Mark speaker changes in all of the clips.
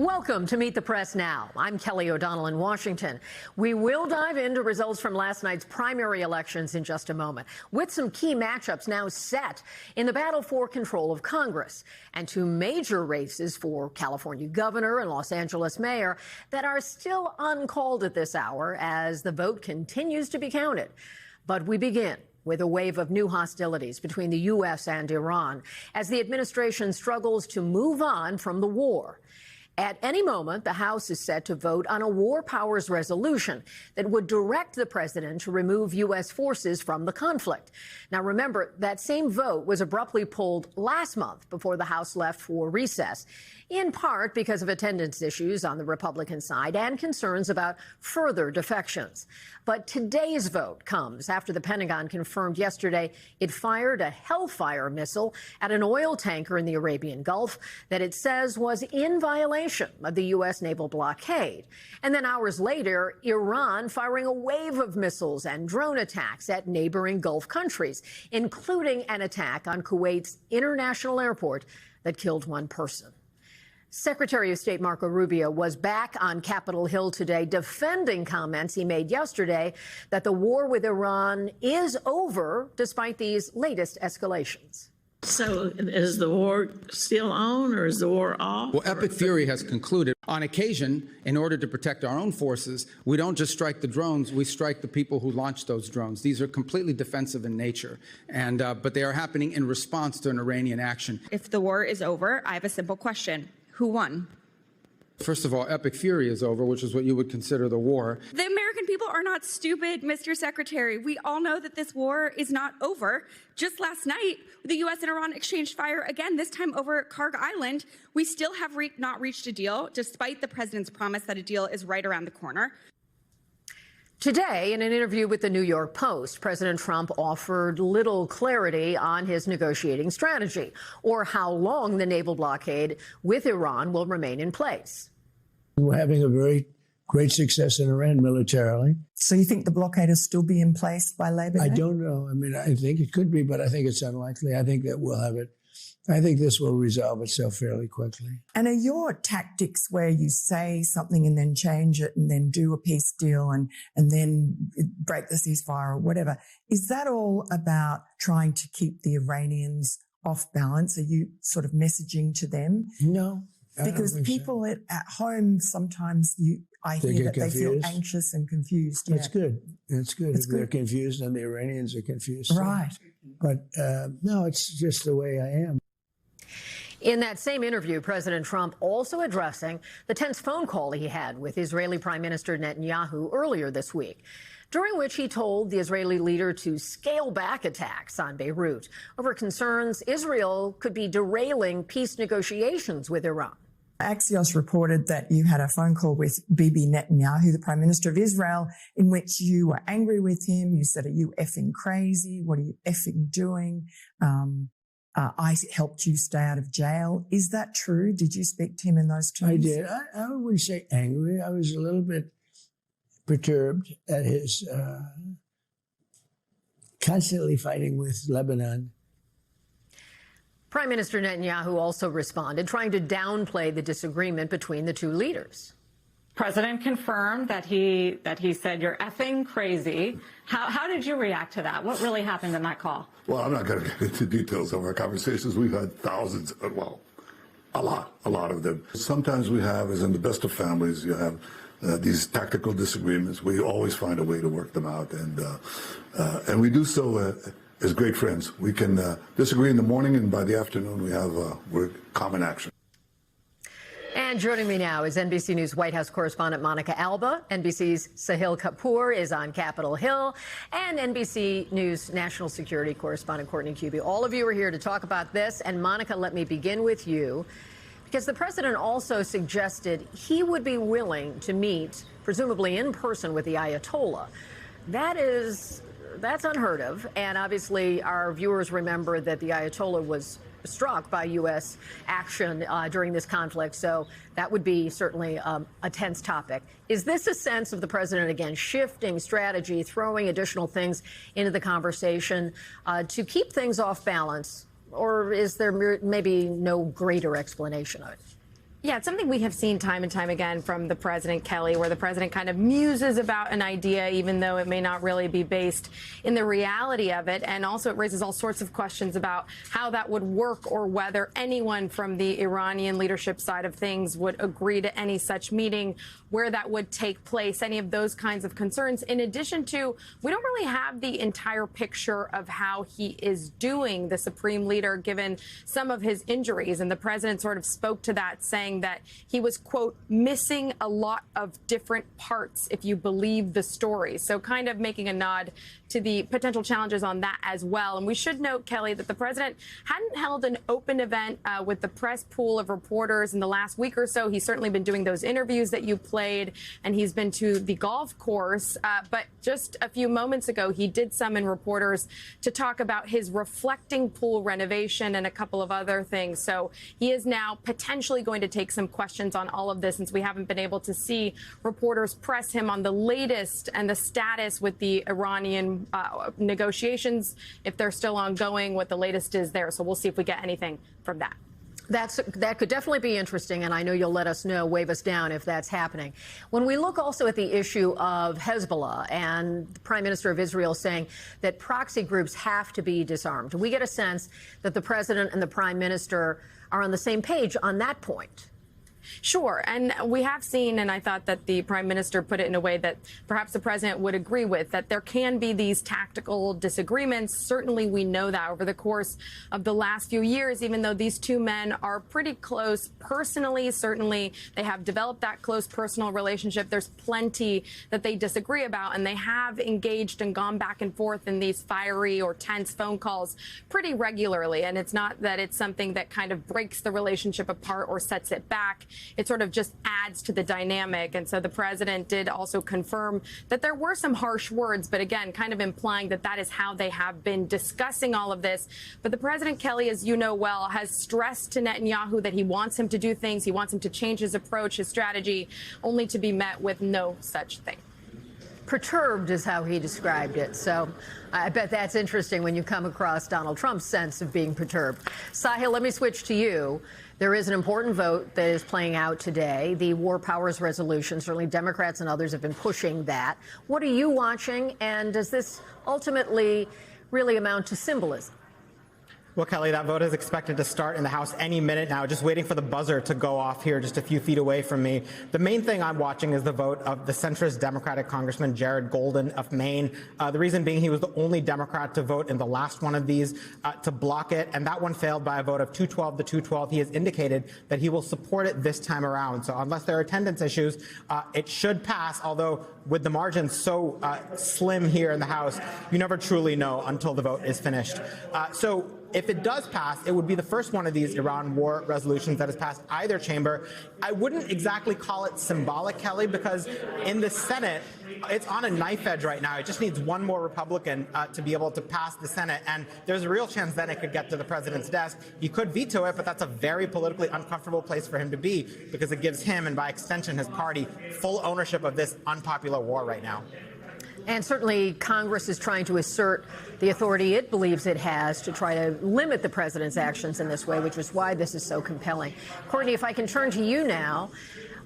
Speaker 1: Welcome to Meet the Press Now. I'm Kelly O'Donnell in Washington. We will dive into results from last night's primary elections in just a moment, with some key matchups now set in the battle for control of Congress and two major races for California governor and Los Angeles mayor that are still uncalled at this hour as the vote continues to be counted. But we begin with a wave of new hostilities between the U.S. and Iran as the administration struggles to move on from the war. At any moment, the House is set to vote on a war powers resolution that would direct the president to remove U.S. forces from the conflict. Now, remember, that same vote was abruptly pulled last month before the House left for recess, in part because of attendance issues on the Republican side and concerns about further defections. But today's vote comes after the Pentagon confirmed yesterday it fired a Hellfire missile at an oil tanker in the Arabian Gulf that it says was in violation of the U.S. naval blockade. And then hours later, Iran firing a wave of missiles and drone attacks at neighboring Gulf countries, including an attack on Kuwait's international airport that killed one person. Secretary of State Marco Rubio was back on Capitol Hill today defending comments he made yesterday that the war with Iran is over despite these latest escalations.
Speaker 2: So is the war still on or is the war off?
Speaker 3: Well, epic fury has concluded. On occasion, in order to protect our own forces, we don't just strike the drones, we strike the people who launched those drones. These are completely defensive in nature, but they are happening in response to an Iranian action.
Speaker 4: If the war is over, I have a simple question. Who won?
Speaker 3: First of all, epic fury is over, which is what you would consider the war.
Speaker 4: The American people are not stupid, Mr. Secretary. We all know that this war is not over. Just last night, the U.S. and Iran exchanged fire again, this time over Karg Island. We still have not reached a deal, despite the president's promise that a deal is right around the corner.
Speaker 1: Today, in an interview with the New York Post, President Trump offered little clarity on his negotiating strategy or how long the naval blockade with Iran will remain in place.
Speaker 5: We're having a very great success in Iran militarily.
Speaker 6: So you think the blockade will still be in place by Labor Day?
Speaker 5: I don't know. I mean, I think it could be, but I think it's unlikely. I think that we'll have it. I think this will resolve itself fairly quickly.
Speaker 6: And are your tactics where you say something and then change it and then do a peace deal and then break the ceasefire or whatever, is that all about trying to keep the Iranians off balance? Are you sort of messaging to them?
Speaker 5: No.
Speaker 6: Because people at home sometimes I hear that confused. They feel anxious and confused.
Speaker 5: That's good. It's good. If they're confused and the Iranians are confused.
Speaker 6: Right.
Speaker 5: But no, it's just the way I am.
Speaker 1: In that same interview, President Trump also addressing the tense phone call he had with Israeli Prime Minister Netanyahu earlier this week, during which he told the Israeli leader to scale back attacks on Beirut over concerns Israel could be derailing peace negotiations with Iran.
Speaker 6: Axios reported that you had a phone call with Bibi Netanyahu, the Prime Minister of Israel, in which you were angry with him. You said, "Are you effing crazy? What are you effing doing? I helped you stay out of jail." Is that true? Did you speak to him in those terms?
Speaker 5: I did. I wouldn't say angry. I was a little bit perturbed at his constantly fighting with Lebanon.
Speaker 1: Prime Minister Netanyahu also responded, trying to downplay the disagreement between the two leaders.
Speaker 7: President confirmed that he said, "You're effing crazy." How did you react to that? What really happened in that call?
Speaker 8: Well, I'm not going to get into details of our conversations. We've had thousands, well, a lot of them. Sometimes we have, as in the best of families, you have these tactical disagreements. We always find a way to work them out, and we do so as great friends. We can disagree in the morning, and by the afternoon, we're common action.
Speaker 1: And joining me now is NBC News White House correspondent Monica Alba. NBC's Sahil Kapoor is on Capitol Hill, and NBC News national security correspondent Courtney Cubie. All of you are here to talk about this. And Monica, let me begin with you, because the president also suggested he would be willing to meet, presumably in person, with the Ayatollah. That's unheard of. And obviously, our viewers remember that the Ayatollah was struck by U.S. action during this conflict. So that would be certainly a tense topic. Is this a sense of the president, again, shifting strategy, throwing additional things into the conversation to keep things off balance? Or is there maybe no greater explanation of it?
Speaker 9: Yeah, it's something we have seen time and time again from the president, Kelly, where the president kind of muses about an idea, even though it may not really be based in the reality of it. And also it raises all sorts of questions about how that would work or whether anyone from the Iranian leadership side of things would agree to any such meeting, where that would take place, any of those kinds of concerns. In addition to, we don't really have the entire picture of how he is doing, the supreme leader, given some of his injuries. And the president sort of spoke to that, saying that he was, quote, missing a lot of different parts, if you believe the story. So kind of making a nod to the potential challenges on that as well. And we should note, Kelly, that the president hadn't held an open event with the press pool of reporters in the last week or so. He's certainly been doing those interviews that you played, and he's been to the golf course. But just a few moments ago, he did summon reporters to talk about his reflecting pool renovation and a couple of other things. So he is now potentially going to take some questions on all of this, since we haven't been able to see reporters press him on the latest and the status with the Iranian negotiations, if they're still ongoing, what the latest is there. So we'll see if we get anything from that.
Speaker 1: That could definitely be interesting, and I know you'll let us know, wave us down if that's happening. When we look also at the issue of Hezbollah and the Prime Minister of Israel saying that proxy groups have to be disarmed, we get a sense that the President and the Prime Minister are on the same page on that point.
Speaker 9: Sure. And we have seen, and I thought that the prime minister put it in a way that perhaps the president would agree with, that there can be these tactical disagreements. Certainly, we know that over the course of the last few years, even though these two men are pretty close personally, certainly they have developed that close personal relationship. There's plenty that they disagree about, and they have engaged and gone back and forth in these fiery or tense phone calls pretty regularly. And it's not that it's something that kind of breaks the relationship apart or sets it back. It sort of just adds to the dynamic. And so the president did also confirm that there were some harsh words, but again, kind of implying that that is how they have been discussing all of this. But the president, Kelly, as you know well, has stressed to Netanyahu that he wants him to do things. He wants him to change his approach, his strategy, only to be met with no such thing.
Speaker 1: Perturbed is how he described it. So I bet that's interesting when you come across Donald Trump's sense of being perturbed. Sahil, let me switch to you. There is an important vote that is playing out today, the War Powers Resolution. Certainly Democrats and others have been pushing that. What are you watching, and does this ultimately really amount to symbolism?
Speaker 10: Well, Kelly, that vote is expected to start in the House any minute now, just waiting for the buzzer to go off here just a few feet away from me. The main thing I'm watching is the vote of the centrist Democratic Congressman Jared Golden of Maine. The reason being he was the only Democrat to vote in the last one of these to block it, and that one failed by a vote of 212 to 212. He has indicated that he will support it this time around. So unless there are attendance issues, it should pass, although with the margins so slim here in the House, you never truly know until the vote is finished. So if it does pass, it would be the first one of these Iran war resolutions that has passed either chamber. I wouldn't exactly call it symbolic, Kelly, because in the Senate, it's on a knife edge right now. It just needs one more Republican to be able to pass the Senate, and there's a real chance then it could get to the president's desk. He could veto it, but that's a very politically uncomfortable place for him to be, because it gives him, and by extension his party, full ownership of this unpopular war right now.
Speaker 1: And certainly Congress is trying to assert the authority it believes it has to try to limit the president's actions in this way, which is why this is so compelling. Courtney, if I can turn to you now.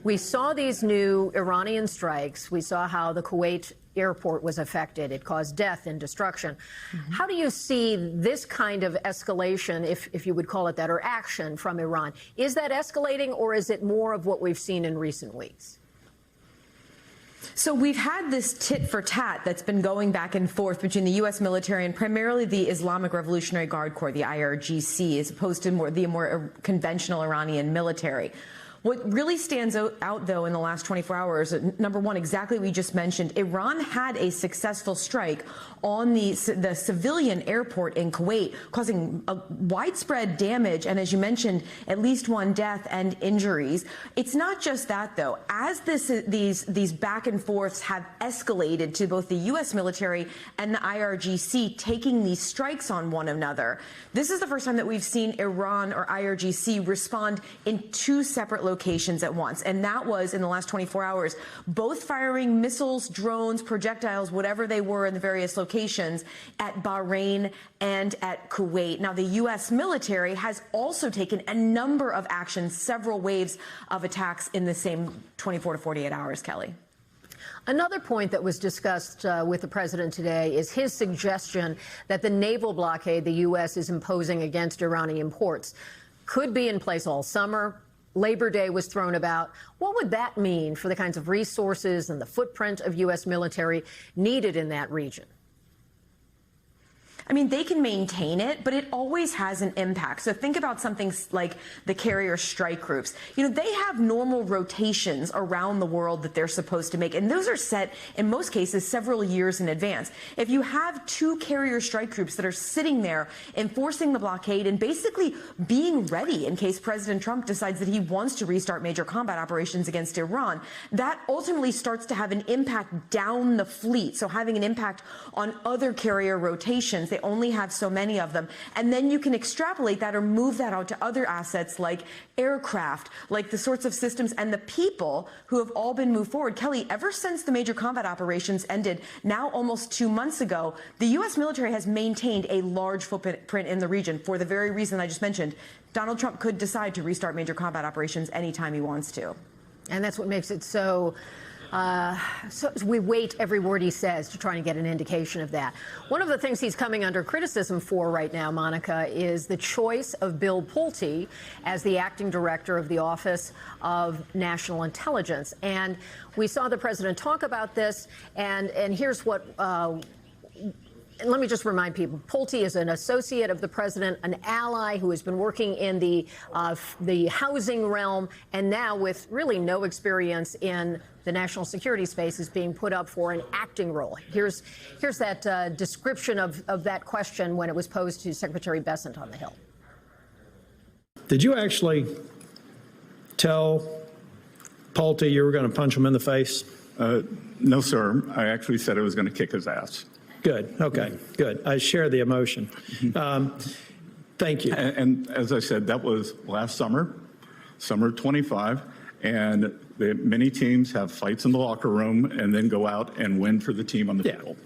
Speaker 1: We saw these new Iranian strikes. We saw how the Kuwait airport was affected. It caused death and destruction. Mm-hmm. How do you see this kind of escalation, if you would call it that, or action from Iran? Is that escalating, or is it more of what we've seen in recent weeks?
Speaker 11: So we've had this tit for tat that's been going back and forth between the U.S. military and primarily the Islamic Revolutionary Guard Corps, the IRGC, as opposed to the more conventional Iranian military. What really stands out, though, in the last 24 hours, number one, exactly what we just mentioned, Iran had a successful strike on the civilian airport in Kuwait, causing widespread damage, and as you mentioned, at least one death and injuries. It's not just that, though. As these back and forths have escalated to both the U.S. military and the IRGC taking these strikes on one another, this is the first time that we've seen Iran or IRGC respond in two separate locations locations at once. And that was in the last 24 hours, both firing missiles, drones, projectiles, whatever they were in the various locations at Bahrain and at Kuwait. Now, the U.S. military has also taken a number of actions, several waves of attacks in the same 24 to 48 hours, Kelly.
Speaker 1: Another point that was discussed with the president today is his suggestion that the naval blockade the U.S. is imposing against Iranian ports could be in place all summer. Labor Day was thrown about. What would that mean for the kinds of resources and the footprint of U.S. military needed in that region?
Speaker 11: I mean, they can maintain it, but it always has an impact. So think about something like the carrier strike groups. You know, they have normal rotations around the world that they're supposed to make, and those are set, in most cases, several years in advance. If you have two carrier strike groups that are sitting there enforcing the blockade and basically being ready in case President Trump decides that he wants to restart major combat operations against Iran, that ultimately starts to have an impact down the fleet, so having an impact on other carrier rotations. They only have so many of them. And then you can extrapolate that or move that out to other assets like aircraft, like the sorts of systems and the people who have all been moved forward. Kelly, ever since the major combat operations ended, now almost 2 months ago, the U.S. military has maintained a large footprint in the region for the very reason I just mentioned. Donald Trump could decide to restart major combat operations anytime he wants to.
Speaker 1: And that's what makes it so we wait every word he says to try and get an indication of that. One of the things he's coming under criticism for right now, Monica, is the choice of Bill Pulte as the acting director of the Office of National Intelligence. And we saw the president talk about this, and here's what let me just remind people, Pulte is an associate of the president, an ally who has been working in the housing realm, and now with really no experience in the national security space is being put up for an acting role. Here's that description of that question when it was posed to Secretary Bessent on the Hill.
Speaker 12: Did you actually tell Pulte you were going to punch him in the face?
Speaker 13: No, sir. I actually said I was going to kick his ass.
Speaker 12: Good. Okay. Good. I share the emotion. Thank you.
Speaker 13: And as I said, that was last summer, summer 25, and many teams have fights in the locker room and then go out and win for the team on the field.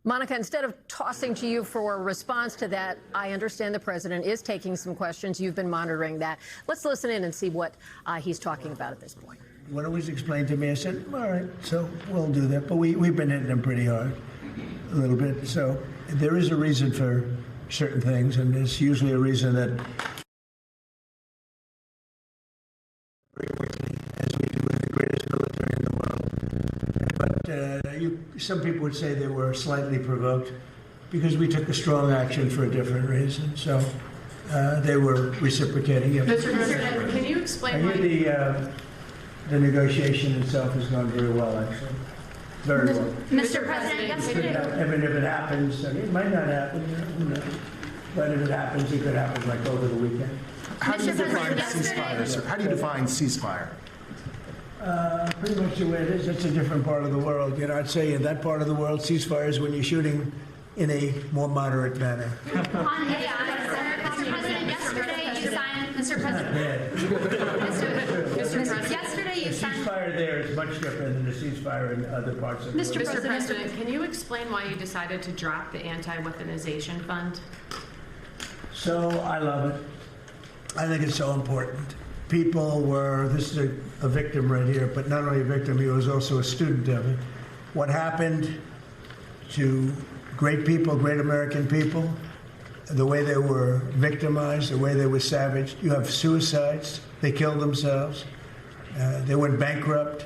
Speaker 1: Monica, instead of tossing to you for a response to that, I understand the president is taking some questions. You've been monitoring that. Let's listen in and see what he's talking about at this point.
Speaker 5: When it was explained to me, I said, all right, so we'll do that. But we've been hitting them pretty hard, a little bit. So there is a reason for certain things, and there's usually a reason that, as we do with the greatest military in the world. But some people would say they were slightly provoked because we took a strong action for a different reason. So they were reciprocating.
Speaker 14: Mr. President, can you explain
Speaker 5: the negotiation itself has gone very well, actually. Very well.
Speaker 14: Mr. President, yesterday.
Speaker 5: I mean, if it happens, it might not happen, who knows? But if it happens, it could happen like over the weekend.
Speaker 14: How do you define ceasefire, sir?
Speaker 15: How do you define ceasefire?
Speaker 5: Pretty much the way it is. It's a different part of the world. You know, I'd say in that part of the world, ceasefire is when you're shooting in a more moderate manner.
Speaker 14: Mr. President, yesterday you signed, Mr. President. Yesterday you signed.
Speaker 5: The ceasefire there is much different than the ceasefire in other parts of the world.
Speaker 14: Mr. President, can you explain why you decided to drop the anti-weaponization fund?
Speaker 5: So I love it. I think it's so important. People were, this is a victim right here, but not only a victim, he was also a student of it. What happened to great people, great American people, the way they were victimized, the way they were savaged. You have suicides. They killed themselves. They went bankrupt.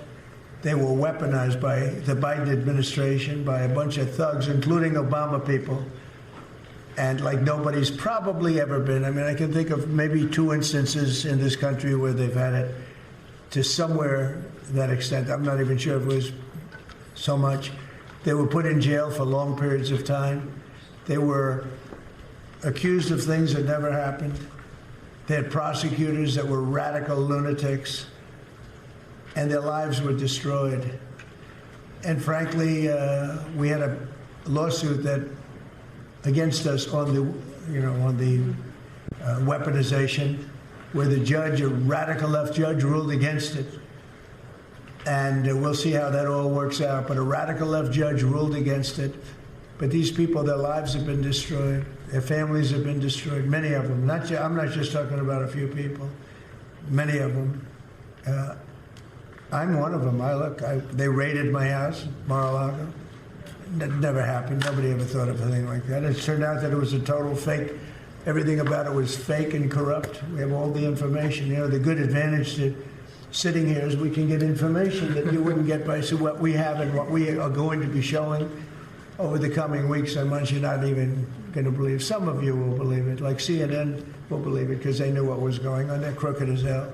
Speaker 5: They were weaponized by the Biden administration, by a bunch of thugs, including Obama people, and like nobody's probably ever been. I mean, I can think of maybe 2 instances in this country where they've had it to somewhere that extent. I'm not even sure if it was so much. They were put in jail for long periods of time. They were accused of things that never happened. They had prosecutors that were radical lunatics, and their lives were destroyed. And frankly, we had a lawsuit that against us on the, weaponization, where the judge, a radical left judge, ruled against it. And we'll see how that all works out. But a radical left judge ruled against it. But these people, their lives have been destroyed. Their families have been destroyed, many of them. I'm not just talking about a few people. Many of them. I'm one of them. They raided my house, Mar-a-Lago. That never happened. Nobody ever thought of a thing like that. It turned out that it was a total fake. Everything about it was fake and corrupt. We have all the information. You know, the good advantage to sitting here is we can get information that you wouldn't get by what we have and what we are going to be showing over the coming weeks and months. You're not even going to believe. Some of you will believe it, like CNN will believe it because they knew what was going on. They're crooked as hell.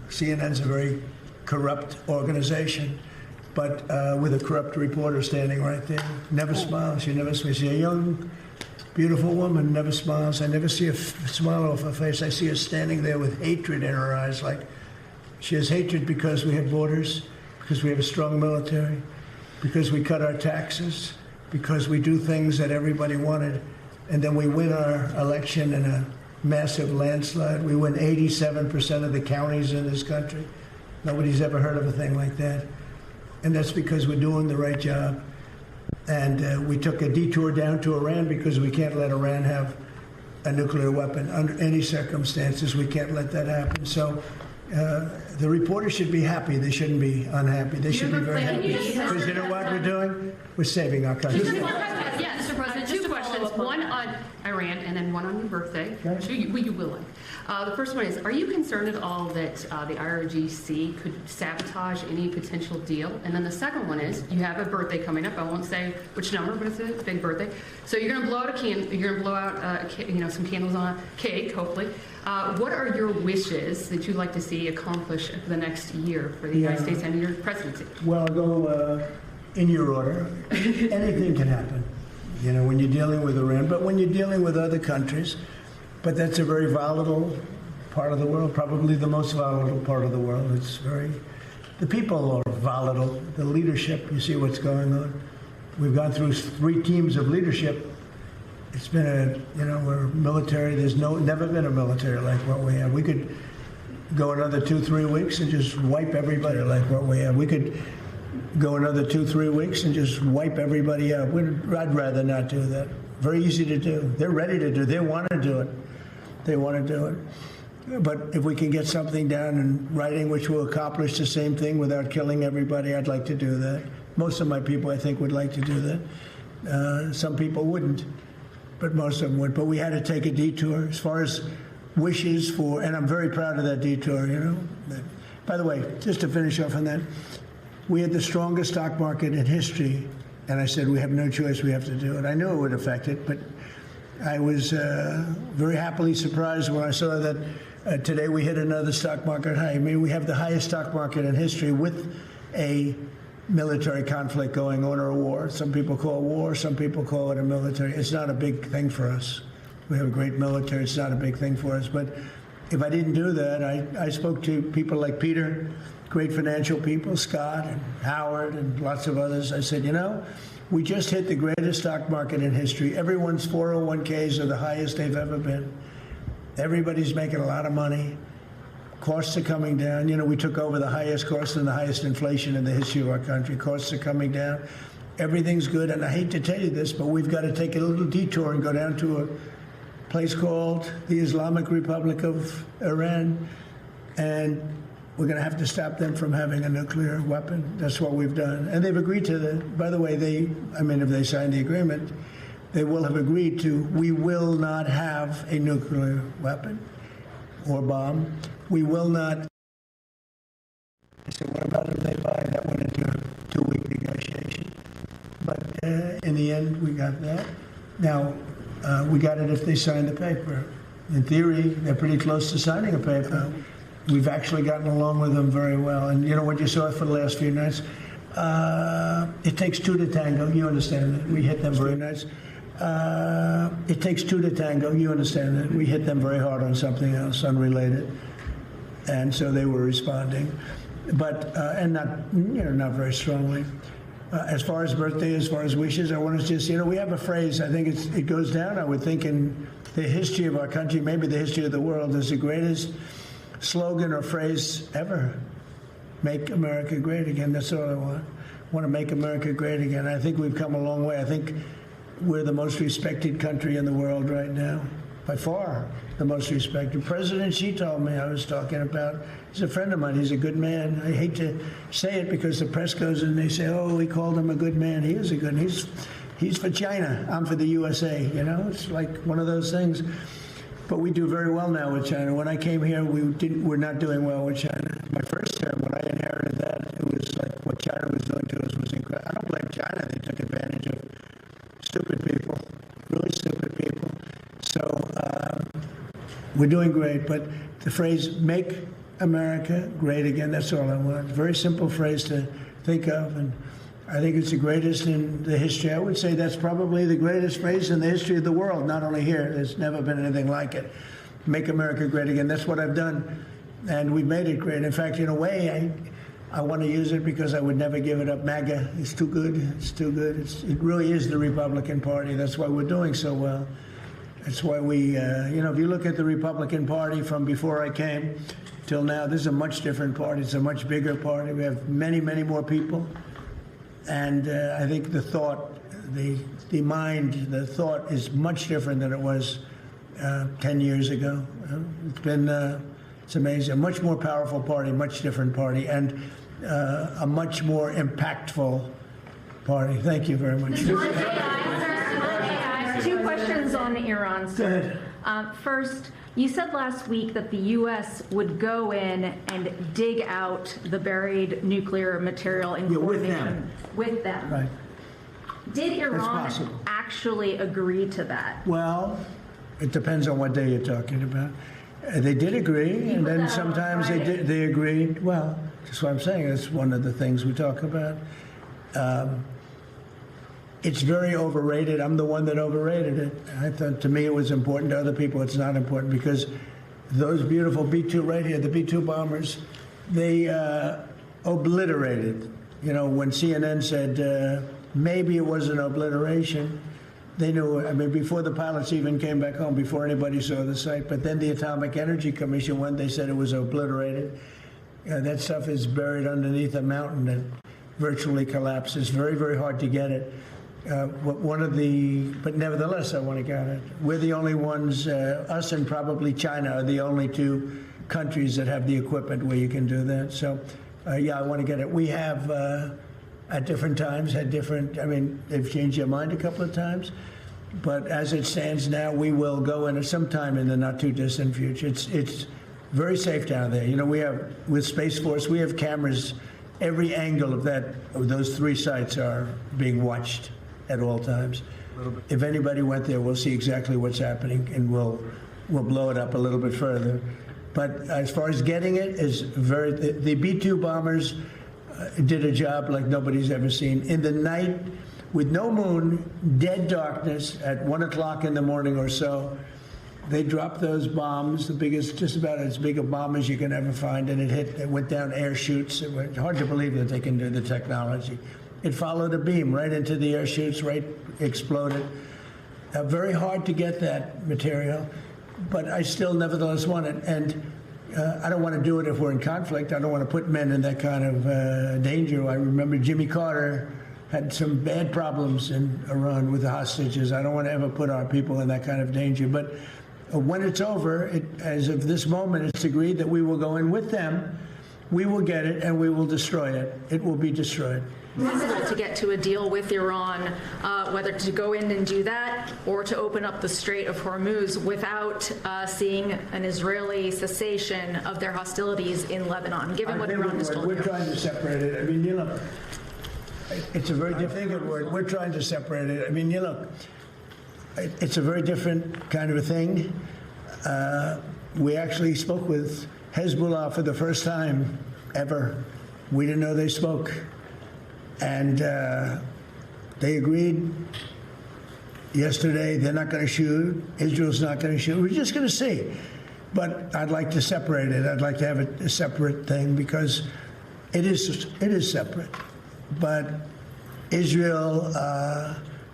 Speaker 5: CNN's a very corrupt organization, but with a corrupt reporter standing right there. Never smiles. She never smiles. She's a young, beautiful woman, never smiles. I never see a smile off her face. I see her standing there with hatred in her eyes. Like she has hatred because we have borders, because we have a strong military, because we cut our taxes, because we do things that everybody wanted, and then we win our election in a massive landslide. We win 87% of the counties in this country. Nobody's ever heard of a thing like that. And that's because we're doing the right job. And we took a detour down to Iran because we can't let Iran have a nuclear weapon under any circumstances. We can't let that happen. So the reporters should be happy. They shouldn't be unhappy. They should be very happy. Because you know what we're doing? We're saving our country.
Speaker 14: Yes, Mr. President, two questions. One on Iran and then one on your birthday. Sure, you will like. The first one is, are you concerned at all that the IRGC could sabotage any potential deal? And then the second one is, you have a birthday coming up. I won't say which number, but it's a big birthday. So you're going to blow out you're going to blow out some candles on a cake, hopefully. What are your wishes that you'd like to see accomplished for the next year for the United States and your presidency?
Speaker 5: Well, I'll go in your order. Anything can happen, you know, when you're dealing with Iran, but when you're dealing with other countries. But that's a very volatile part of the world, probably the most volatile part of the world. The people are volatile. The leadership, you see what's going on. We've gone through 3 teams of leadership. It's been we're military. There's never been a military like what we have. We could go another 2-3 weeks and just wipe everybody like what we have. We could go another 2-3 weeks and just wipe everybody out. I'd rather not do that. Very easy to do. They're ready to do it. They want to do it. They want to do it. But if we can get something down in writing which will accomplish the same thing without killing everybody, I'd like to do that. Most of my people, I think, would like to do that. Some people wouldn't, but most of them would. But we had to take a detour as far as wishes for, and I'm very proud of that detour, you know. By the way, just to finish off on that, we had the strongest stock market in history, and I said we have no choice, we have to do it. I knew it would affect it, but I was very happily surprised when I saw that today we hit another stock market high. I mean, we have the highest stock market in history with a military conflict going on, or a war. Some people call it war, some people call it a military. It's not a big thing for us. We have a great military. It's not a big thing for us. But if I didn't do that, I spoke to people like Peter, great financial people, Scott and Howard and lots of others. I said, you know, we just hit the greatest stock market in history. Everyone's 401ks are the highest they've ever been. Everybody's making a lot of money. Costs are coming down. You know, we took over the highest cost and the highest inflation in the history of our country. Costs are coming down. Everything's good. And I hate to tell you this, but we've got to take a little detour and go down to a place called the Islamic Republic of Iran. And we're going to have to stop them from having a nuclear weapon. That's what we've done. And they've agreed to that. By the way, if they sign the agreement, they will have agreed to, we will not have a nuclear weapon or bomb. We will not. I said, what about if they lie? That went into a 2-week negotiation. But in the end, we got that. Now, we got it if they sign the paper. In theory, they're pretty close to signing a paper. We've actually gotten along with them very well. And you know what you saw for the last few nights? It takes 2 to tango. You understand that. We hit them very nice. It takes 2 to tango. You understand that. We hit them very hard on something else, unrelated. And so they were responding. But, and not very strongly. As far as birthday, as far as wishes, I want to just, we have a phrase, I think it goes down, I would think, in the history of our country, maybe the history of the world, is the greatest slogan or phrase ever. Make America great again. That's all I want. I want to make America great again. I think we've come a long way. I think we're the most respected country in the world right now. By far, the most respected. President Xi told me, I was talking about, he's a friend of mine, he's a good man. I hate to say it because the press goes and they say, oh, we called him a good man. He is a good, he's for China, I'm for the USA, It's like one of those things. But we do very well now with China. When I came here, we're not doing well with China. My first term, when I inherited that, it was like what China was doing to us was incredible. I don't blame China, they took advantage of stupid people, really stupid people. So we're doing great, but the phrase, make America great again, that's all I want. Very simple phrase to think of, and I think it's the greatest in the history. I would say that's probably the greatest phrase in the history of the world, not only here. There's never been anything like it. Make America great again. That's what I've done, and we've made it great. In fact, in a way, I want to use it because I would never give it up. MAGA, it's too good. It's too good. It really is the Republican Party. That's why we're doing so well. That's why we, if you look at the Republican Party from before I came till now, this is a much different party. It's a much bigger party. We have many, many more people. And I think the thought, the mind, the thought is much different than it was 10 years ago. It's amazing. A much more powerful party, much different party, and a much more impactful party. Thank you very much.
Speaker 15: Two questions on Iran, sir. First, you said last week that the U.S. would go in and dig out the buried nuclear material in coordination with them.
Speaker 5: Right.
Speaker 15: Did Iran actually agree to that?
Speaker 5: Well, it depends on what day you're talking about. They did agree, and then sometimes they agreed. Well, that's what I'm saying. That's one of the things we talk about. It's very overrated. I'm the one that overrated it. I thought, to me, it was important. To other people, it's not important, because those beautiful B-2 right here, the B-2 bombers, they obliterated. When CNN said maybe it was an obliteration, they knew, before the pilots even came back home, before anybody saw the site. But then the Atomic Energy Commission, when they said it was obliterated, that stuff is buried underneath a mountain that virtually collapses. Very, very hard to get it. But nevertheless, I want to get it. We're the only ones, us and probably China are the only two countries that have the equipment where you can do that. So, yeah, I want to get it. We have, at different times, they've changed their mind a couple of times. But as it stands now, we will go in sometime in the not too distant future. It's very safe down there. We have, with Space Force, we have cameras. Every angle of those three sites are being watched at all times. If anybody went there, we'll see exactly what's happening, and we'll blow it up a little bit further. But as far as getting it, the B-2 bombers did a job like nobody's ever seen. In the night, with no moon, dead darkness, at 1 o'clock in the morning or so, they dropped those bombs, the biggest, just about as big a bomb as you can ever find, and it went down air chutes. It was hard to believe that they can do the technology. It followed a beam right into the air chutes, right, exploded. Very hard to get that material, but I still nevertheless want it. And I don't want to do it if we're in conflict. I don't want to put men in that kind of danger. I remember Jimmy Carter had some bad problems in Iran with the hostages. I don't want to ever put our people in that kind of danger. But when it's over, as of this moment, it's agreed that we will go in with them, we will get it, and we will destroy it. It will be destroyed.
Speaker 15: Possible to get to a deal with Iran, whether to go in and do that or to open up the Strait of Hormuz without seeing an Israeli cessation of their hostilities in Lebanon, given what Iran has told you.
Speaker 5: We're trying to separate it. It's a very different word. We're trying to separate it. It's a very different kind of a thing. We actually spoke with Hezbollah for the first time ever. We didn't know they spoke. And they agreed yesterday they're not going to shoot. Israel's not going to shoot. We're just going to see. But I'd like to separate it. I'd like to have a separate thing, because it is separate. But Israel,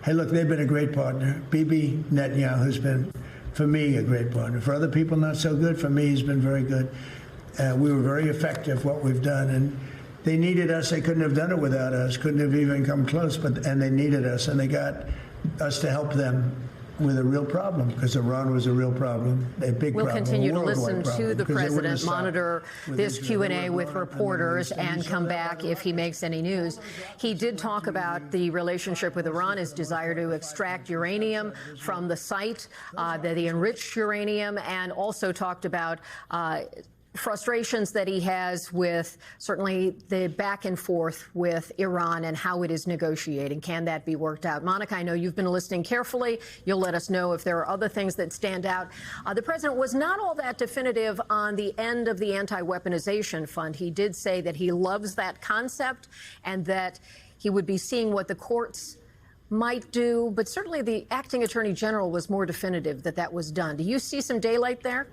Speaker 5: hey, look, they've been a great partner. Bibi Netanyahu has been, for me, a great partner. For other people, not so good. For me, he's been very good. We were very effective, what we've done. And they needed us. They couldn't have done it without us, couldn't have even come close. And they needed us, and they got us to help them with a real problem, because Iran was a real problem, a big
Speaker 1: we'll
Speaker 5: problem.
Speaker 1: We'll continue to listen to the president, monitor this
Speaker 5: Israel.
Speaker 1: Q&A with reporters, and come back if he makes any news. He did talk about the relationship with Iran, his desire to extract uranium from the site, the enriched uranium, and also talked about frustrations that he has with certainly the back and forth with Iran and how it is negotiating. Can that be worked out? Monica, I know you've been listening carefully. You'll let us know if there are other things that stand out. The president was not all that definitive on the end of the anti-weaponization fund. He did say that he loves that concept and that he would be seeing what the courts might do. But certainly the acting attorney general was more definitive that that was done. Do you see some daylight there?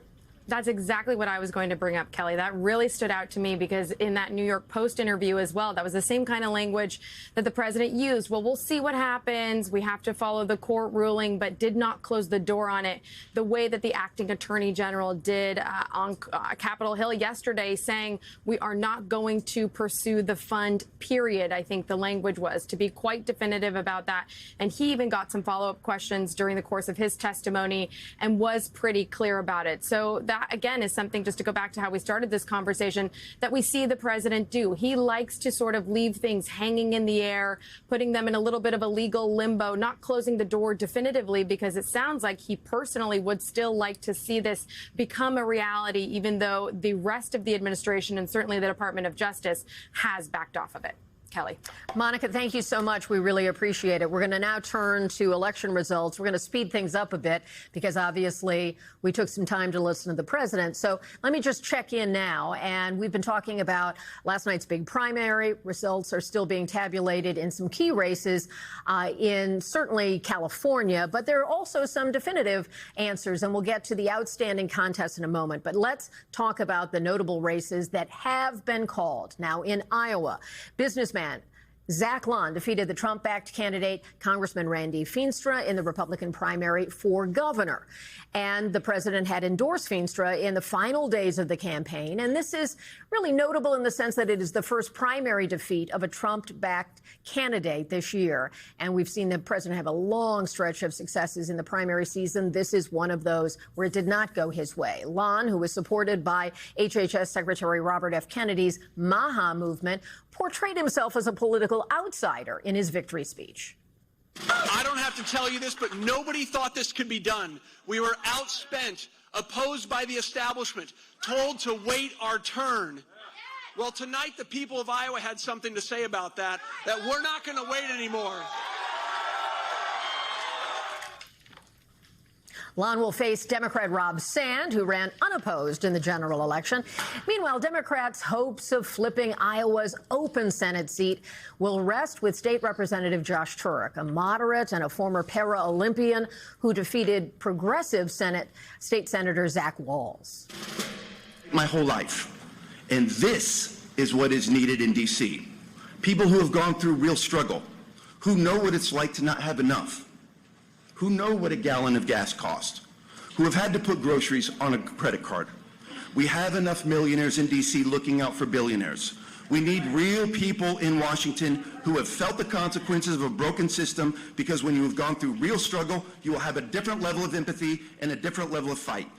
Speaker 9: That's exactly what I was going to bring up, Kelly. That really stood out to me because in that New York Post interview as well, that was the same kind of language that the president used. Well, we'll see what happens. We have to follow the court ruling, but did not close the door on it the way that the acting attorney general did on Capitol Hill yesterday, saying we are not going to pursue the fund, period. I think the language was to be quite definitive about that. And he even got some follow-up questions during the course of his testimony and was pretty clear about it. So that, again, is something, just to go back to how we started this conversation, that we see the president do. He likes to sort of leave things hanging in the air, putting them in a little bit of a legal limbo, not closing the door definitively, because it sounds like he personally would still like to see this become a reality, even though the rest of the administration and certainly the Department of Justice has backed off of it. Kelly.
Speaker 1: Monica, thank you so much. We really appreciate it. We're going to now turn to election results. We're going to speed things up a bit because obviously we took some time to listen to the president. So let me just check in now. And we've been talking about last night's big primary. Results are still being tabulated in some key races in certainly California, but there are also some definitive answers, and we'll get to the outstanding contest in a moment. But let's talk about the notable races that have been called. Now, in Iowa, businessman Zach Lund defeated the Trump-backed candidate, Congressman Randy Feenstra, in the Republican primary for governor. And the president had endorsed Feenstra in the final days of the campaign. And this is really notable in the sense that it is the first primary defeat of a Trump-backed candidate this year. And we've seen the president have a long stretch of successes in the primary season. This is one of those where it did not go his way. Lund, who was supported by HHS Secretary Robert F. Kennedy's MAHA movement, portrayed himself as a political outsider in his victory speech.
Speaker 16: I don't have to tell you this, but nobody thought this could be done. We were outspent, opposed by the establishment, told to wait our turn. Well, tonight the people of Iowa had something to say about that we're not going to wait anymore.
Speaker 1: Lund will face Democrat Rob Sand, who ran unopposed in the general election. Meanwhile, Democrats' hopes of flipping Iowa's open Senate seat will rest with State Representative Josh Turek, a moderate and a former para-Olympian who defeated progressive State Senator Zach Walz.
Speaker 17: My whole life. And this is what is needed in D.C. People who have gone through real struggle, who know what it's like to not have enough, who know what a gallon of gas costs, who have had to put groceries on a credit card. We have enough millionaires in D.C. looking out for billionaires. We need real people in Washington who have felt the consequences of a broken system, because when you have gone through real struggle, you will have a different level of empathy and a different level of fight.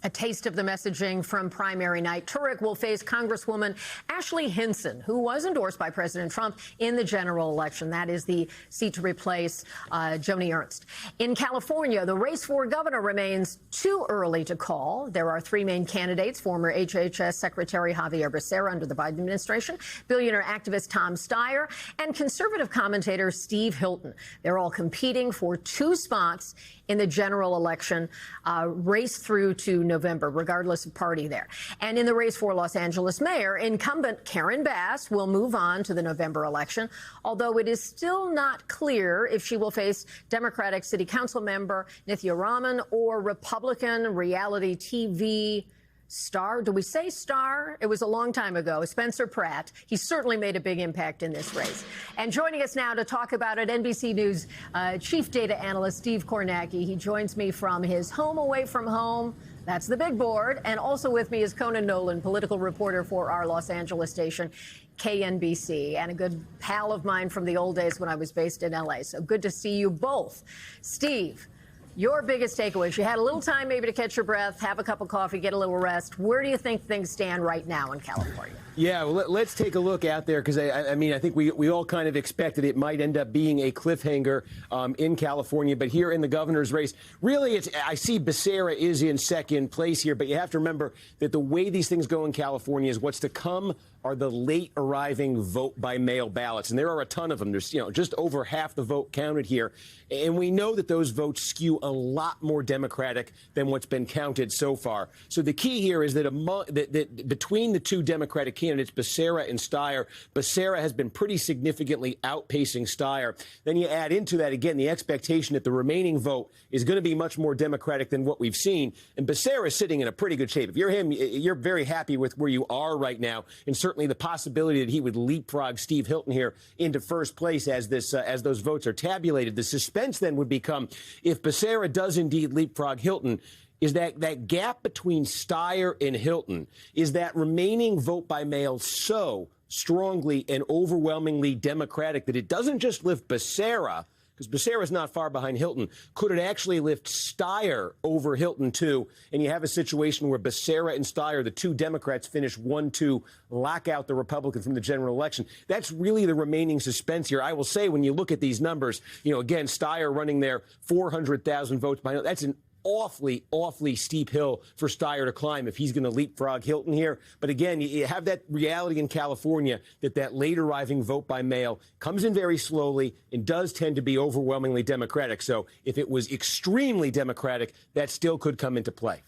Speaker 1: A taste of the messaging from primary night. Turek will face Congresswoman Ashley Hinson, who was endorsed by President Trump in the general election. That is the seat to replace Joni Ernst. In California, the race for governor remains too early to call. There are three main candidates: former HHS Secretary Javier Becerra under the Biden administration, billionaire activist Tom Steyer, and conservative commentator Steve Hilton. They're all competing for two spots in the general election race through to November, regardless of party there. And in the race for Los Angeles mayor, incumbent Karen Bass will move on to the November election, although it is still not clear if she will face Democratic City Council member Nithya Raman or Republican reality TV star. Do we say star? It was a long time ago. Spencer Pratt. He certainly made a big impact in this race. And joining us now to talk about it, NBC News chief data analyst Steve Kornacki. He joins me from his home away from home. That's the big board. And also with me is Conan Nolan, political reporter for our Los Angeles station, KNBC, and a good pal of mine from the old days when I was based in L.A. So good to see you both. Steve, your biggest takeaways. You had a little time maybe to catch your breath, have a cup of coffee, get a little rest. Where do you think things stand right now in California?
Speaker 18: Yeah, well, let's take a look out there because, I mean, I think we all kind of expected it might end up being a cliffhanger in California. But here in the governor's race, really, I see Becerra is in second place here. But you have to remember that the way these things go in California is what's to come are the late arriving vote by mail ballots. And there are a ton of them. There's, just over half the vote counted here. And we know that those votes skew a lot more Democratic than what's been counted so far. So the key here is that, that between the two Democratic candidates, Becerra and Steyer, Becerra has been pretty significantly outpacing Steyer. Then you add into that, again, the expectation that the remaining vote is going to be much more Democratic than what we've seen. And Becerra is sitting in a pretty good shape. If you're him, you're very happy with where you are right now. And certainly the possibility that he would leapfrog Steve Hilton here into first place as those votes are tabulated. The suspense then would become if Becerra does indeed leapfrog Hilton, is that gap between Steyer and Hilton, is that remaining vote by mail so strongly and overwhelmingly Democratic that it doesn't just lift Becerra, because Becerra is not far behind Hilton. Could it actually lift Steyer over Hilton, too? And you have a situation where Becerra and Steyer, the two Democrats, finish 1-2, lock out the Republican from the general election. That's really the remaining suspense here. I will say, when you look at these numbers, again, Steyer running there 400,000 votes by now. That's an awfully steep hill for Steyer to climb if he's going to leapfrog Hilton here. But again, you have that reality in California that late arriving vote by mail comes in very slowly and does tend to be overwhelmingly Democratic. So if it was extremely Democratic, that still could come into play.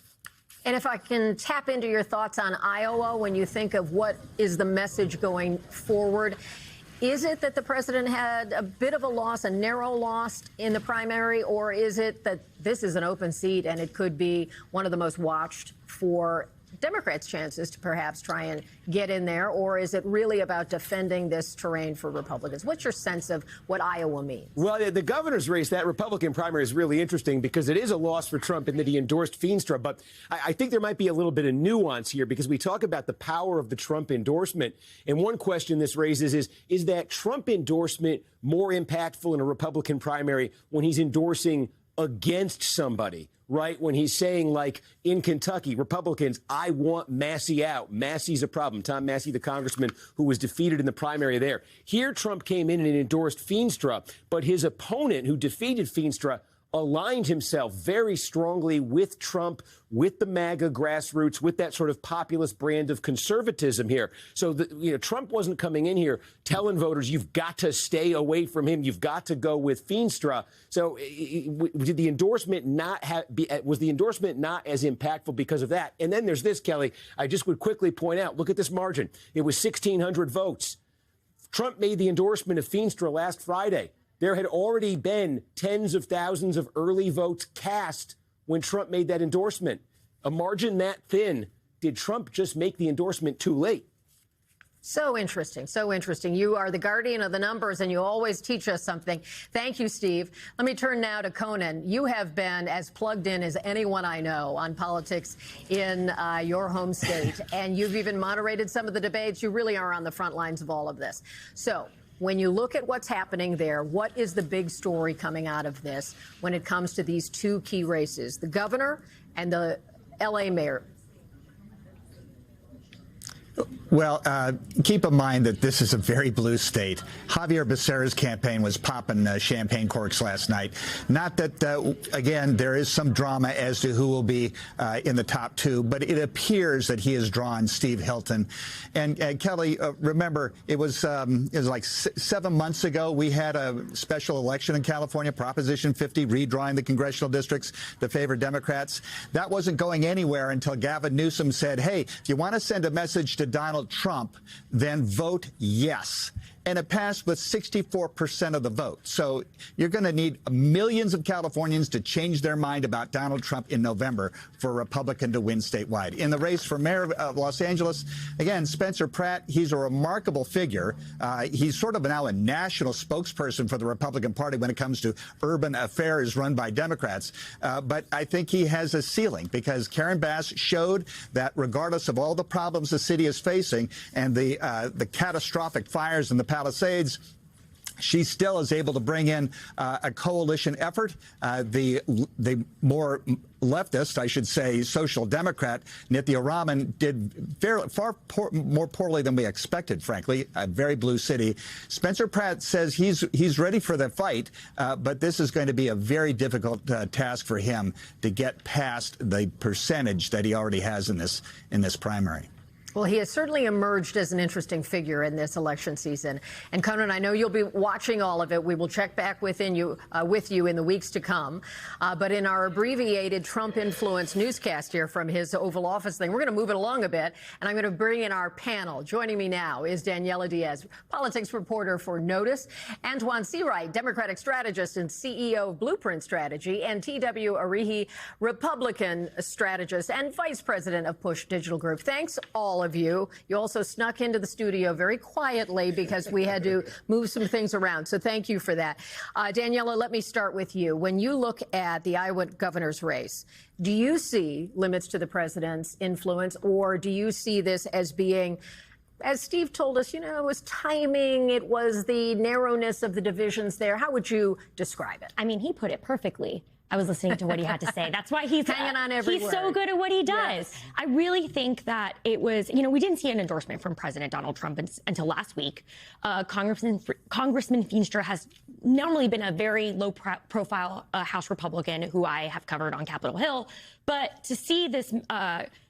Speaker 1: And if I can tap into your thoughts on Iowa, when you think of what is the message going forward, is it that the president had a bit of a loss, a narrow loss in the primary, or is it that this is an open seat and it could be one of the most watched for Democrats' chances to perhaps try and get in there? Or is it really about defending this terrain for Republicans? What's your sense of what Iowa means?
Speaker 18: Well, the governor's race, that Republican primary is really interesting because it is a loss for Trump in that he endorsed Feenstra. But I think there might be a little bit of nuance here because we talk about the power of the Trump endorsement. And one question this raises is that Trump endorsement more impactful in a Republican primary when he's endorsing against somebody, right? When he's saying, like in Kentucky, Republicans, I want Massey out. Massey's a problem. Tom Massey, the congressman who was defeated in the primary there. Here, Trump came in and endorsed Feenstra, but his opponent who defeated Feenstra aligned himself very strongly with Trump, with the MAGA grassroots, with that sort of populist brand of conservatism here. So, Trump wasn't coming in here telling voters, you've got to stay away from him. You've got to go with Feenstra. So did the endorsement was the endorsement not as impactful because of that? And then there's this, Kelly, I just would quickly point out, look at this margin. It was 1,600 votes. Trump made the endorsement of Feenstra last Friday. There had already been tens of thousands of early votes cast when Trump made that endorsement. A margin that thin. Did Trump just make the endorsement too late?
Speaker 1: So interesting. So interesting. You are the guardian of the numbers, and you always teach us something. Thank you, Steve. Let me turn now to Conan. You have been as plugged in as anyone I know on politics in your home state, and you've even moderated some of the debates. You really are on the front lines of all of this. So when you look at what's happening there, what is the big story coming out of this when it comes to these two key races, the governor and the L.A. mayor?
Speaker 19: Well, keep in mind that this is a very blue state. Javier Becerra's campaign was popping champagne corks last night. Not that, again, there is some drama as to who will be in the top two, but it appears that he has drawn Steve Hilton. And Kelly, remember, it was like 7 months ago we had a special election in California, Proposition 50, redrawing the congressional districts to favor Democrats. That wasn't going anywhere until Gavin Newsom said, hey, if you want to send a message to Donald Trump, then vote yes. and it passed with 64% of the vote. So you're going to need millions of Californians to change their mind about Donald Trump in November for a Republican to win statewide. In the race for mayor of Los Angeles, again, Spencer Pratt, he's a remarkable figure. He's sort of now a national spokesperson for the Republican Party when it comes to urban affairs run by Democrats. But I think he has a ceiling because Karen Bass showed that regardless of all the problems the city is facing and the catastrophic fires in the Palisades, she still is able to bring in a coalition effort. The more leftist, I should say, social democrat, Nithya Raman, did far more poorly than we expected, frankly. A very blue city. Spencer Pratt says he's ready for the fight, but this is going to be a very difficult task for him to get past the percentage that he already has in this primary.
Speaker 1: Well, he has certainly emerged as an interesting figure in this election season. And Conan, I know you'll be watching all of it. We will check back with you in the weeks to come. But in our abbreviated Trump-influenced newscast here from his Oval Office thing, we're going to move it along a bit. And I'm going to bring in our panel. Joining me now is Daniela Diaz, politics reporter for Notice, Antoine Seawright, Democratic strategist and CEO of Blueprint Strategy, and T.W. Arihi, Republican strategist and vice president of Push Digital Group. Thanks, all of you. You also snuck into the studio very quietly because we had to move some things around. So thank you for that. Daniela, let me start with you. When you look at the Iowa governor's race, do you see limits to the president's influence, or do you see this as being, as Steve told us, it was timing, it was the narrowness of the divisions there? How would you describe it?
Speaker 20: I mean, he put it perfectly. I was listening to what he had to say. That's why he's
Speaker 1: hanging on every
Speaker 20: He's so good at what he does.
Speaker 1: Yes.
Speaker 20: I really think that it was, we didn't see an endorsement from President Donald Trump until last week. Congressman Feenstra has not only been a very low-profile House Republican who I have covered on Capitol Hill, but to see this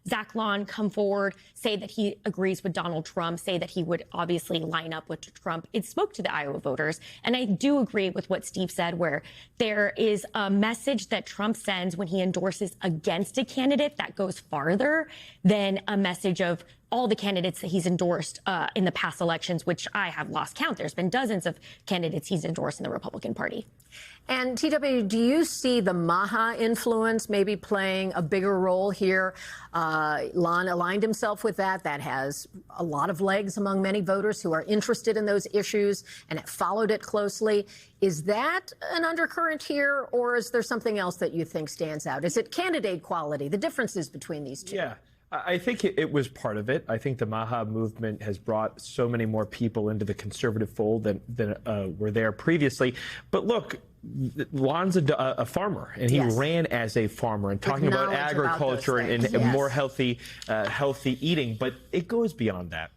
Speaker 20: Zach Lawn come forward, say that he agrees with Donald Trump, say that he would obviously line up with Trump, it spoke to the Iowa voters. And I do agree with what Steve said, where there is a message that Trump sends when he endorses against a candidate that goes farther than a message of all the candidates that he's endorsed in the past elections, which I have lost count. There's been dozens of candidates he's endorsed in the Republican Party.
Speaker 1: And TW, do you see the Maha influence maybe playing a bigger role here? Lon aligned himself with that. That has a lot of legs among many voters who are interested in those issues and have followed it closely. Is that an undercurrent here, or is there something else that you think stands out? Is it candidate quality, the differences between these two?
Speaker 21: Yeah. I think it was part of it. I think the Maha movement has brought so many more people into the conservative fold than were there previously. But look, Lon's a farmer, and he ran as a farmer and talking about agriculture and more healthy eating. But it goes beyond that.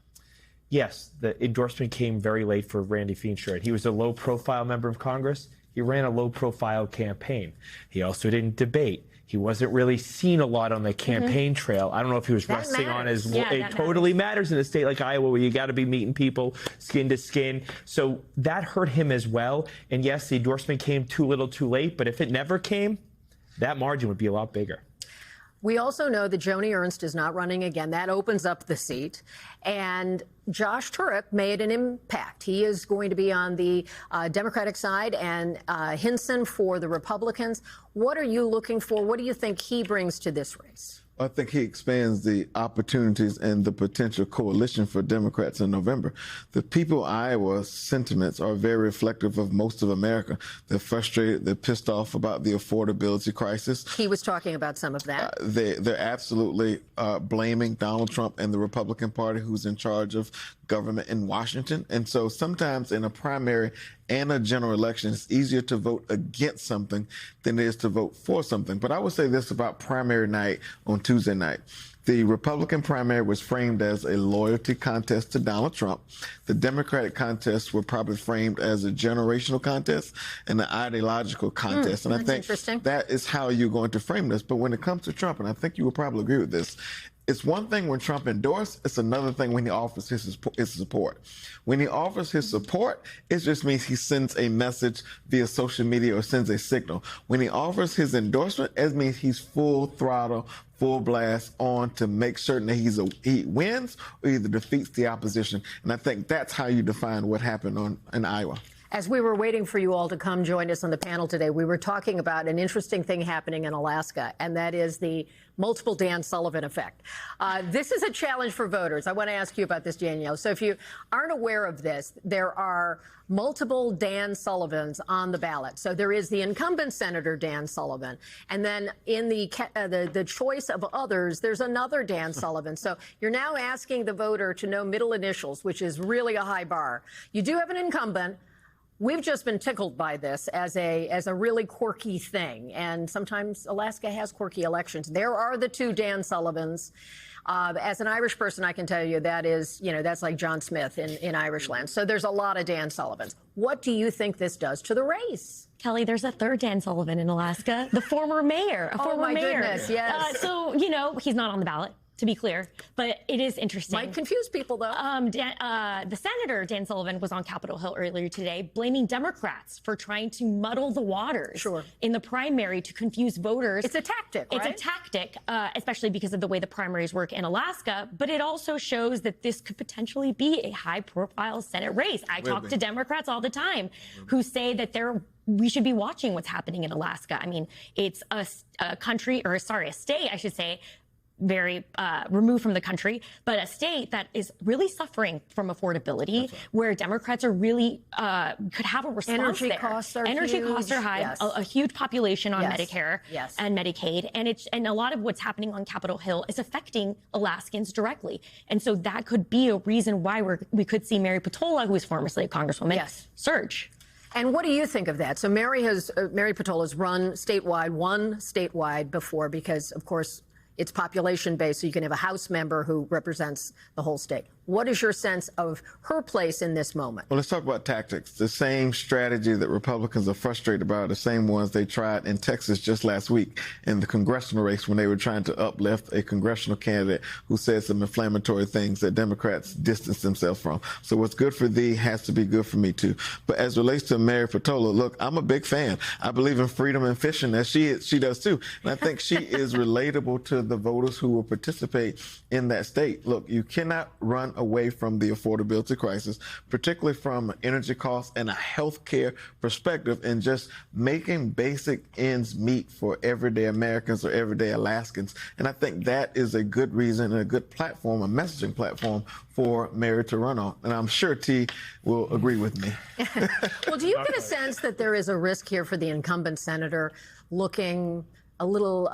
Speaker 21: Yes, the endorsement came very late for Randy Feenstra. He was a low-profile member of Congress. He ran a low-profile campaign. He also didn't debate. He wasn't really seen a lot on the campaign trail. I don't know if he was resting on his... it totally matters in a state like Iowa where you got to be meeting people skin to skin. So that hurt him as well. And yes, the endorsement came too little too late. But if it never came, that margin would be a lot bigger.
Speaker 1: We also know that Joni Ernst is not running again. That opens up the seat. And Josh Turek made an impact. He is going to be on the Democratic side, and Hinson for the Republicans. What are you looking for? What do you think he brings to this race?
Speaker 22: I think he expands the opportunities and the potential coalition for Democrats in November. The people of Iowa's sentiments are very reflective of most of America. They're frustrated. They're pissed off about the affordability crisis.
Speaker 1: He was talking about some of that.
Speaker 22: They're absolutely blaming Donald Trump and the Republican Party, who's in charge of government in Washington. And so sometimes in a primary and a general election, it's easier to vote against something than it is to vote for something. But I would say this about primary night on Tuesday night. The Republican primary was framed as a loyalty contest to Donald Trump. The Democratic contests were probably framed as a generational contest and an ideological contest. And I think that is how you're going to frame this. But when it comes to Trump, and I think you will probably agree with this, it's one thing when Trump endorsed, it's another thing when he offers his support. When he offers his support, it just means he sends a message via social media or sends a signal. When he offers his endorsement, it means he's full throttle, full blast on to make certain that he wins or either defeats the opposition. And I think that's how you define what happened in Iowa.
Speaker 1: As we were waiting for you all to come join us on the panel today, we were talking about an interesting thing happening in Alaska, and that is the multiple Dan Sullivan effect. This is a challenge for voters. I want to ask you about this, Danielle. So if you aren't aware of this, there are multiple Dan Sullivans on the ballot. So there is the incumbent Senator Dan Sullivan, and then in the choice of others, there's another Dan Sullivan. So you're now asking the voter to know middle initials, which is really a high bar. You do have an incumbent. We've just been tickled by this as a really quirky thing, and sometimes Alaska has quirky elections. There are the two Dan Sullivans. As an Irish person, I can tell you that is, that's like John Smith in Irish land. So there's a lot of Dan Sullivans. What do you think this does to the race?
Speaker 20: Kelly, there's a third Dan Sullivan in Alaska, the former mayor.
Speaker 1: Oh, my goodness, yes.
Speaker 20: So, he's not on the ballot, to be clear, but it is interesting.
Speaker 1: Might confuse people, though.
Speaker 20: The Senator, Dan Sullivan, was on Capitol Hill earlier today blaming Democrats for trying to muddle the waters in the primary to confuse voters.
Speaker 1: It's a tactic, right?
Speaker 20: It's a tactic, especially because of the way the primaries work in Alaska, but it also shows that this could potentially be a high-profile Senate race. I talk to Democrats all the time who say that we should be watching what's happening in Alaska. I mean, it's a state, I should say, very removed from the country, but a state that is really suffering from affordability, where Democrats are really could have a response
Speaker 1: Energy
Speaker 20: there.
Speaker 1: Costs are
Speaker 20: Energy
Speaker 1: huge.
Speaker 20: costs are high,
Speaker 1: Yes.
Speaker 20: a huge population on
Speaker 1: Yes.
Speaker 20: Medicare
Speaker 1: Yes.
Speaker 20: and Medicaid, and a lot of what's happening on Capitol Hill is affecting Alaskans directly. And so that could be a reason why we could see Mary Patola, who is formerly a congresswoman, surge.
Speaker 1: And what do you think of that? So Mary Patola has won statewide before because, of course, it's population-based, so you can have a House member who represents the whole state. What is your sense of her place in this moment?
Speaker 22: Well, let's talk about tactics. The same strategy that Republicans are frustrated about are the same ones they tried in Texas just last week in the congressional race when they were trying to uplift a congressional candidate who said some inflammatory things that Democrats distanced themselves from. So what's good for thee has to be good for me, too. But as it relates to Mary Patola, look, I'm a big fan. I believe in freedom and fishing, as she does, too. And I think she is relatable to the voters who will participate in that state. Look, you cannot run away from the affordability crisis, particularly from energy costs and a health care perspective, and just making basic ends meet for everyday Americans or everyday Alaskans. And I think that is a good reason and a good platform, a messaging platform for Mary to run on. And I'm sure T will agree with me.
Speaker 1: Well, do you get a sense that there is a risk here for the incumbent senator looking a little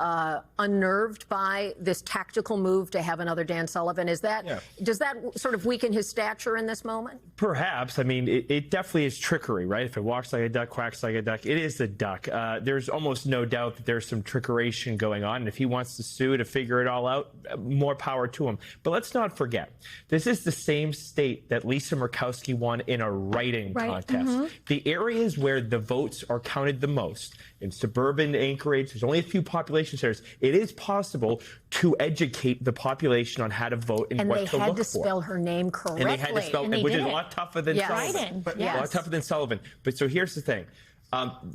Speaker 1: unnerved by this tactical move to have another Dan Sullivan? Does that sort of weaken his stature in this moment?
Speaker 21: Perhaps. I mean, it definitely is trickery, right? If it walks like a duck, quacks like a duck, it is the duck. There's almost no doubt that there's some trickeration going on. And if he wants to sue to figure it all out, more power to him. But let's not forget, this is the same state that Lisa Murkowski won in a writing contest.
Speaker 20: Mm-hmm.
Speaker 21: The areas where the votes are counted the most, in suburban Anchorage, there's only a few population centers. It is possible to educate the population on how to vote and what to look for.
Speaker 1: And they had to spell her name correctly.
Speaker 21: And they had to spell, which is a lot tougher than Sullivan. A lot tougher than Sullivan. But so here's the thing.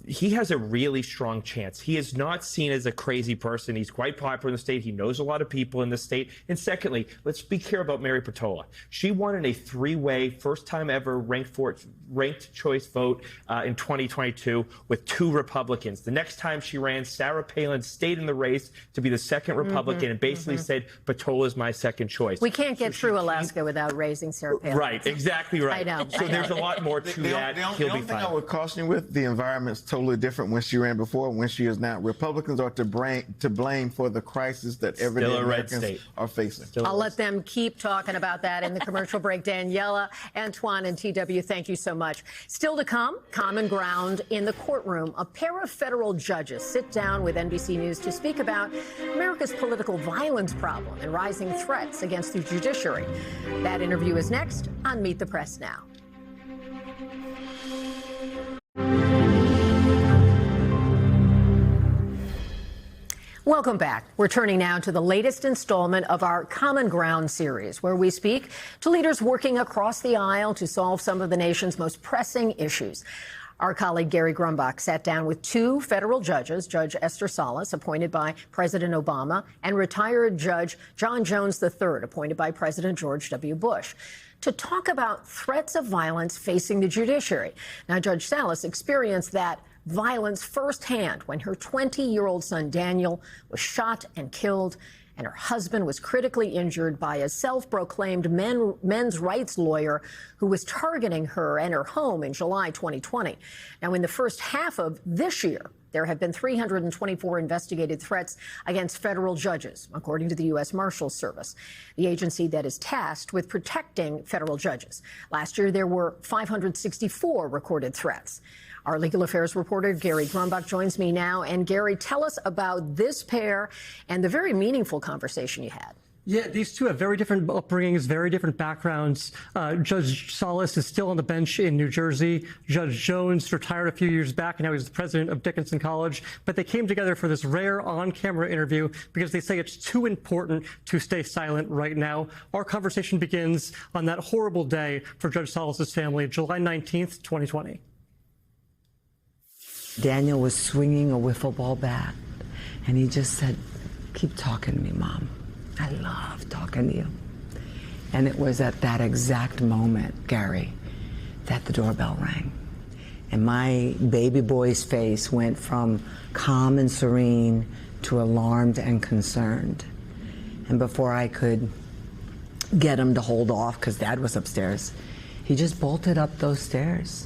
Speaker 21: He has a really strong chance. He is not seen as a crazy person. He's quite popular in the state. He knows a lot of people in the state. And secondly, let's be clear about Mary Patola. She won in a three-way, first time ever ranked choice vote in 2022 with 2 Republicans. The next time she ran, Sarah Palin stayed in the race to be the second Republican and basically said, Patola is my second choice.
Speaker 1: We can't get through Alaska without raising Sarah Palin.
Speaker 21: Right, exactly right.
Speaker 1: I know.
Speaker 21: So there's a lot more to that.
Speaker 22: He'll be fine. I would caution you with, the environment's totally different when she ran before and when she is now. Republicans are to blame for the crisis that everyday Americans are facing.
Speaker 1: I'll let them keep talking about that in the commercial break. Daniela, Antoine, and TW, thank you so much. Still to come, common ground in the courtroom. A pair of federal judges sit down with NBC News to speak about America's political violence problem and rising threats against the judiciary. That interview is next on Meet the Press Now. Welcome back. We're turning now to the latest installment of our Common Ground series, where we speak to leaders working across the aisle to solve some of the nation's most pressing issues. Our colleague Gary Grumbach sat down with two federal judges, Judge Esther Salas, appointed by President Obama, and retired Judge John Jones III, appointed by President George W. Bush, to talk about threats of violence facing the judiciary. Now, Judge Salas experienced that violence firsthand when her 20-year-old son Daniel was shot and killed, and her husband was critically injured by a self-proclaimed men's rights lawyer who was targeting her and her home in July 2020. Now, in the first half of this year, there have been 324 investigated threats against federal judges, according to the U.S. Marshals Service, the agency that is tasked with protecting federal judges. Last year, there were 564 recorded threats. Our legal affairs reporter, Gary Grumbach, joins me now. And Gary, tell us about this pair and the very meaningful conversation you had.
Speaker 2: Yeah, these two have very different upbringings, very different backgrounds. Judge Salas is still on the bench in New Jersey. Judge Jones retired a few years back, and now he's the president of Dickinson College. But they came together for this rare on-camera interview because they say it's too important to stay silent right now. Our conversation begins on that horrible day for Judge Salas's family, July 19th, 2020.
Speaker 3: Daniel was swinging a wiffle ball bat, and he just said, "Keep talking to me, Mom. I love talking to you." And it was at that exact moment, Gary, that the doorbell rang. And my baby boy's face went from calm and serene to alarmed and concerned. And before I could get him to hold off, because Dad was upstairs, he just bolted up those stairs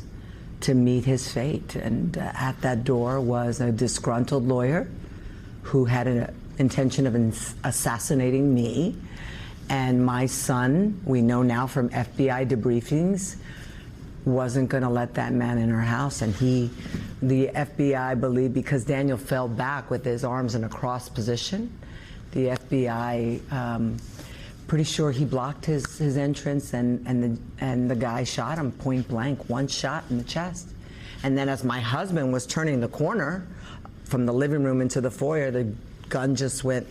Speaker 3: to meet his fate. And at that door was a disgruntled lawyer who had an intention of assassinating me. And my son, we know now from FBI debriefings, wasn't going to let that man in our house. And the FBI believed, because Daniel fell back with his arms in a cross position, the FBI pretty sure he blocked his entrance, and the guy shot him point blank, one shot in the chest. And then as my husband was turning the corner from the living room into the foyer, the gun just went,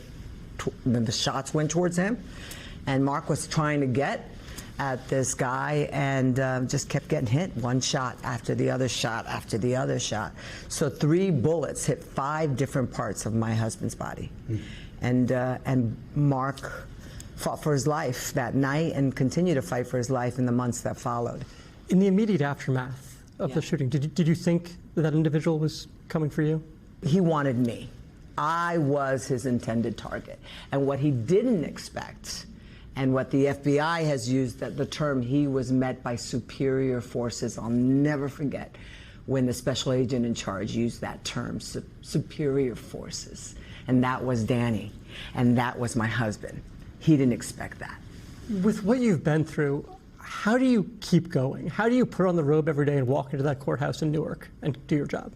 Speaker 3: the shots went towards him. And Mark was trying to get at this guy and just kept getting hit, one shot after the other shot after the other shot. So 3 bullets hit 5 different parts of my husband's body. And Mark fought for his life that night and continued to fight for his life in the months that followed.
Speaker 2: In the immediate aftermath of the shooting, did you think that individual was coming for you?
Speaker 3: He wanted me. I was his intended target. And what he didn't expect, and what the FBI has used, that the term, he was met by superior forces. I'll never forget when the special agent in charge used that term, superior forces. And that was Danny. And that was my husband. He didn't expect that.
Speaker 2: With what you've been through, how do you keep going? How do you put on the robe every day and walk into that courthouse in Newark and do your job?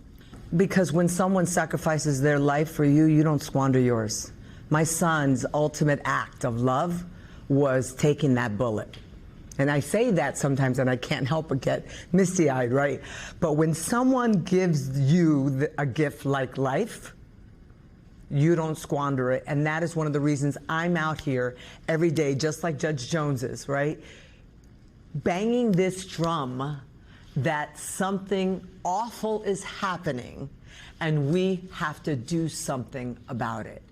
Speaker 3: Because when someone sacrifices their life for you, you don't squander yours. My son's ultimate act of love was taking that bullet. And I say that sometimes and I can't help but get misty-eyed, right? But when someone gives you a gift like life, you don't squander it. And that is one of the reasons I'm out here every day, just like Judge Jones is, right? Banging this drum that something awful is happening and we have to do something about it.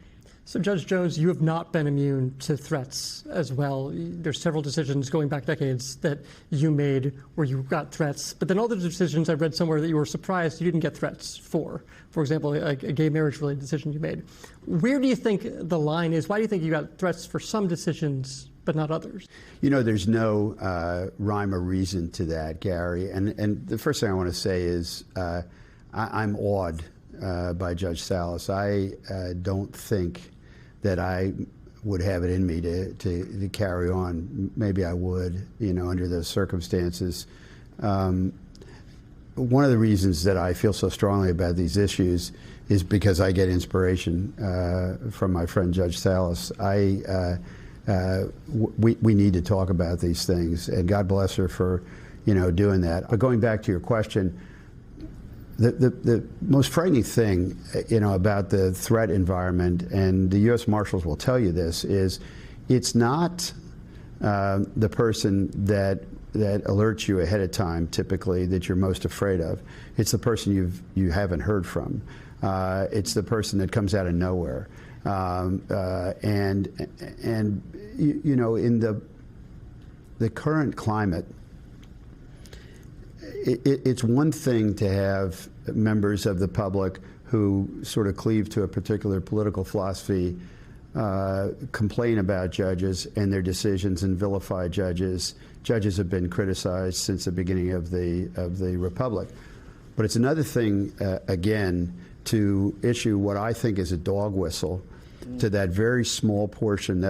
Speaker 2: So, Judge Jones, you have not been immune to threats as well. There's several decisions going back decades that you made where you got threats, but then all the decisions I read somewhere that you were surprised you didn't get threats for. For example, a gay marriage-related decision you made. Where do you think the line is? Why do you think you got threats for some decisions but not others?
Speaker 23: You know, there's no rhyme or reason to that, Gary. And the first thing I want to say is I'm awed by Judge Salas. I don't think that I would have it in me to carry on. Maybe I would, you know, under those circumstances. One of the reasons that I feel so strongly about these issues is because I get inspiration from my friend Judge Salas. We need to talk about these things, and God bless her for, you know, doing that. But going back to your question, the most frightening thing, you know, about the threat environment, and the U.S. Marshals will tell you this, is it's not the person that alerts you ahead of time, typically, that you're most afraid of. It's the person you haven't heard from. It's the person that comes out of nowhere. And you know, in the current climate, it's one thing to have members of the public who sort of cleave to a particular political philosophy complain about judges and their decisions and vilify judges. Judges have been criticized since the beginning of the republic. But it's another thing, again, to issue what I think is a dog whistle to that very small portion,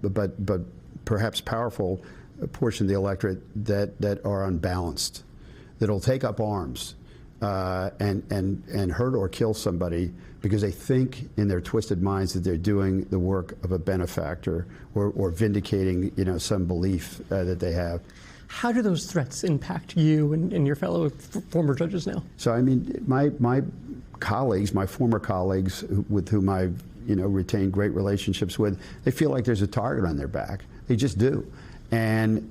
Speaker 23: but perhaps powerful portion of the electorate that are unbalanced, that'll take up arms and hurt or kill somebody because they think in their twisted minds that they're doing the work of a benefactor or vindicating, you know, some belief that they have.
Speaker 2: How do those threats impact you and your fellow former judges now? So, I mean, my colleagues, my former colleagues with whom I've, you know, retained great relationships with, they feel like there's a target on their back. They just do. And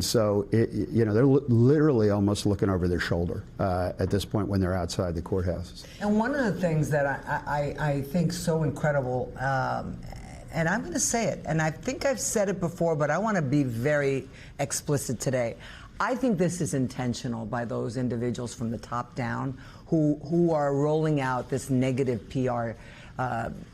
Speaker 2: so, you know, they're literally almost looking over their shoulder at this point when they're outside the courthouses.
Speaker 4: And one of the things that I think so incredible, and I'm going to say it, and I think I've said it before, but I want to be very explicit today. I think this is intentional by those individuals from the top down who are rolling out this negative PR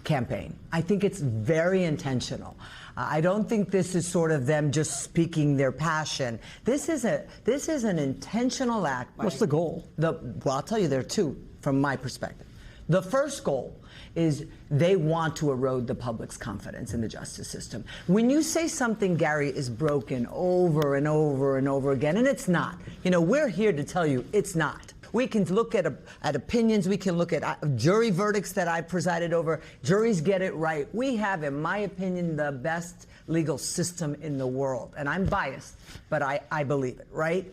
Speaker 4: campaign. I think it's very intentional. I don't think this is sort of them just speaking their passion. This is an intentional act.
Speaker 2: What's the goal?
Speaker 4: Well, I'll tell you there are two from my perspective. The first goal is they want to erode the public's confidence in the justice system. When you say something, Gary, is broken over and over and over again, and it's not. You know, we're here to tell you it's not. We can look at opinions. We can look at jury verdicts that I presided over. Juries get it right. We have, in my opinion, the best legal system in the world. And I'm biased, but I believe it, right?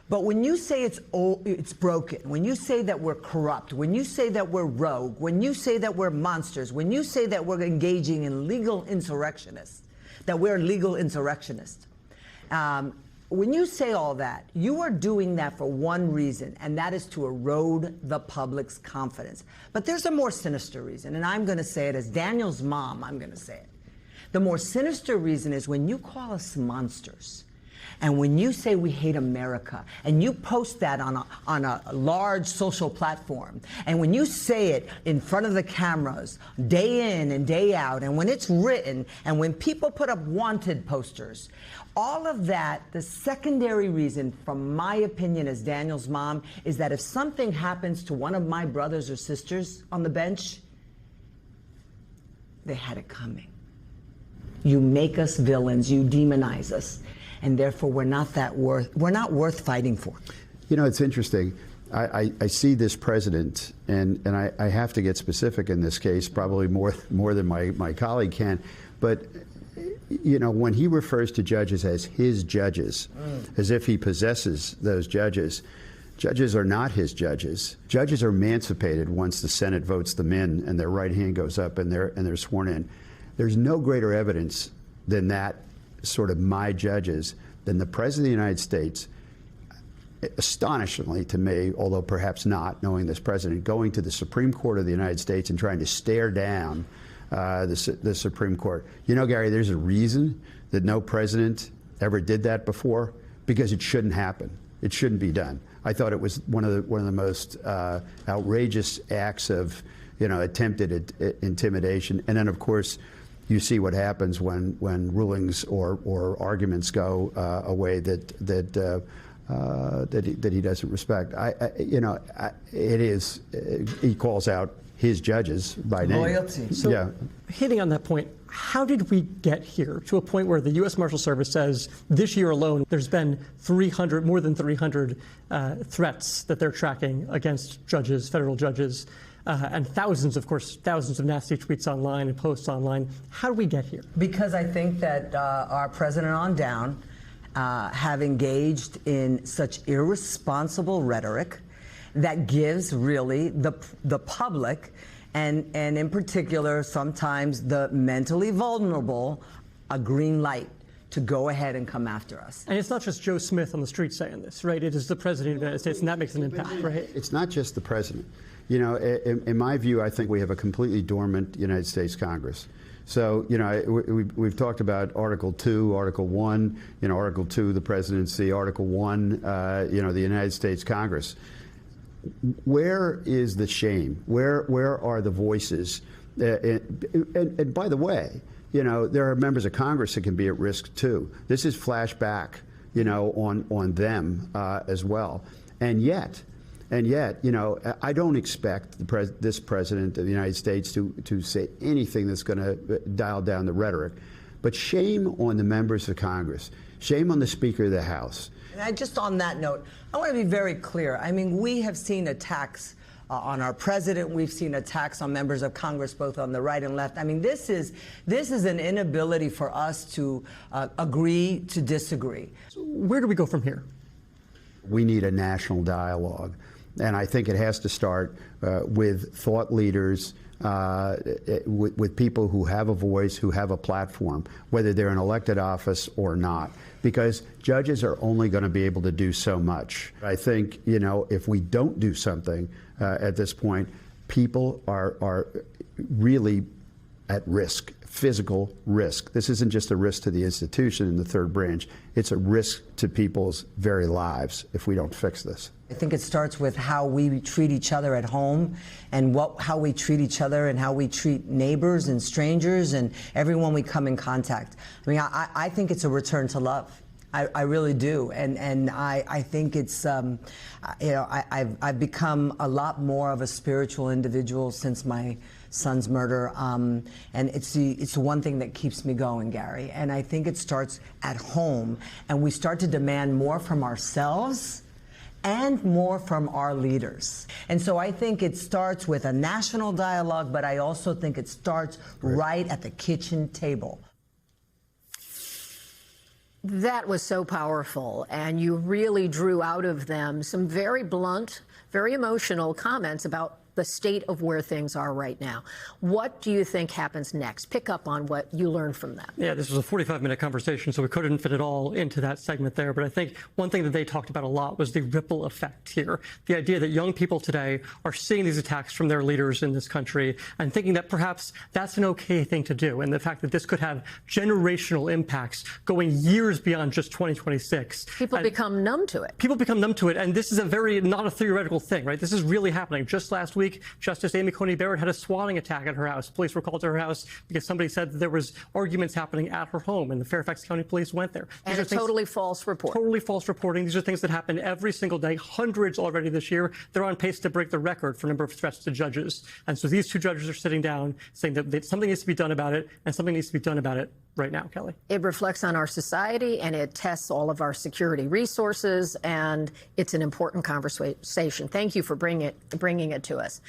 Speaker 4: But when you say it's broken, when you say that we're corrupt, when you say that we're rogue, when you say that we're monsters, when you say that we're engaging in legal insurrectionists, that we're legal insurrectionists, when you say all that, you are doing that for one reason, and that is to erode the public's confidence. But there's a more sinister reason, and I'm going to say it as Daniel's mom, I'm going to say it. The more sinister reason is when you call us monsters, and when you say we hate America, and you post that on a large social platform, and when you say it in front of the cameras day in and day out, and when it's written, and when people put up wanted posters, all of that, the secondary reason, from my opinion as Daniel's mom, is that if something happens to one of my brothers or sisters on the bench, they had it coming. You make us villains, you demonize us. And therefore, we're not worth fighting for.
Speaker 23: You know, it's interesting. I see this president, and I have to get specific in this case, probably more than my colleague can. But, you know, when he refers to judges as his judges, as if he possesses those judges, judges are not his judges. Judges are emancipated once the Senate votes them in and their right hand goes up and they're sworn in. There's no greater evidence than that sort of my judges than the President of the United States, astonishingly to me, although perhaps not, knowing this president, going to the Supreme Court of the United States and trying to stare down the Supreme Court. You know, Gary, there's a reason that no president ever did that before, because it shouldn't happen. It shouldn't be done. I thought it was one of the most outrageous acts of, you know, attempted intimidation. And then, of course, you see what happens when rulings or arguments go a way that he doesn't respect. He calls out his judges by name.
Speaker 4: Loyalty.
Speaker 2: So,
Speaker 23: yeah.
Speaker 2: Hitting on that point, how did we get here to a point where the U.S. Marshal Service says this year alone there's been more than 300 threats that they're tracking against judges, federal judges, and thousands of nasty tweets online and posts online. How do we get here?
Speaker 4: Because I think that our president on down have engaged in such irresponsible rhetoric that gives really the public and in particular sometimes the mentally vulnerable a green light to go ahead and come after us.
Speaker 2: And it's not just Joe Smith on the street saying this, right? It is the president of the United States, and that makes an impact, right?
Speaker 23: It's not just the president. You know, in my view, I think we have a completely dormant United States Congress. So, you know, we've talked about Article 2, Article 1, you know, Article 2, the presidency, Article 1, you know, the United States Congress. Where is the shame? Where are the voices? And by the way, you know, there are members of Congress that can be at risk too. This is flashback, you know, on them as well. And yet, you know, I don't expect this president of the United States to say anything that's going to dial down the rhetoric. But shame on the members of Congress. Shame on the Speaker of the House.
Speaker 4: And just on that note, I want to be very clear. I mean, we have seen attacks on our president. We've seen attacks on members of Congress, both on the right and left. I mean, this is an inability for us to agree to disagree.
Speaker 2: So where do we go from here?
Speaker 23: We need a national dialogue. And I think it has to start with thought leaders, with people who have a voice, who have a platform, whether they're in elected office or not, because judges are only going to be able to do so much. I think, you know, if we don't do something at this point, people are really at risk, physical risk. This isn't just a risk to the institution in the third branch. It's a risk to people's very lives if we don't fix this.
Speaker 4: I think it starts with how we treat each other at home and how we treat each other and how we treat neighbors and strangers and everyone we come in contact. I mean, I think it's a return to love. I really do. And I think it's, you know, I've become a lot more of a spiritual individual since my son's murder. And it's the one thing that keeps me going, Gary. And I think it starts at home. And we start to demand more from ourselves and more from our leaders. And so I think it starts with a national dialogue, but I also think it starts right at the kitchen table.
Speaker 1: That was so powerful, and you really drew out of them some very blunt, very emotional comments about the state of where things are right now. What do you think happens next? Pick up on what you learned from them.
Speaker 2: Yeah, this was a 45-minute conversation, so we couldn't fit it all into that segment there. But I think one thing that they talked about a lot was the ripple effect here. The idea that young people today are seeing these attacks from their leaders in this country and thinking that perhaps that's an okay thing to do. And the fact that this could have generational impacts going years beyond just 2026.
Speaker 1: People become numb to it.
Speaker 2: People become numb to it. And this is not a theoretical thing, right? This is really happening. Just last week, Justice Amy Coney Barrett had a swatting attack at her house. Police were called to her house because somebody said that there was arguments happening at her home, and the Fairfax County Police went there.
Speaker 1: And a totally false report.
Speaker 2: Totally false reporting. These are things that happen every single day, hundreds already this year. They're on pace to break the record for number of threats to judges. And so these two judges are sitting down saying that something needs to be done about it, and something needs to be done about it right now, Kelly.
Speaker 1: It reflects on our society, and it tests all of our security resources, and it's an important conversation. Thank you for bringing it to us.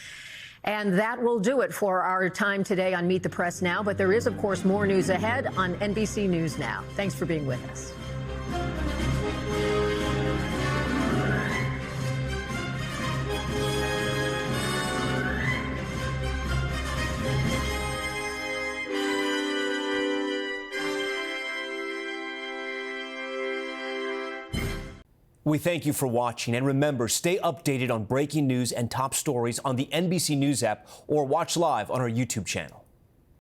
Speaker 1: And that will do it for our time today on Meet the Press Now. But there is, of course, more news ahead on NBC News Now. Thanks for being with us.
Speaker 6: We thank you for watching, and remember, stay updated on breaking news and top stories on the NBC News app or watch live on our YouTube channel.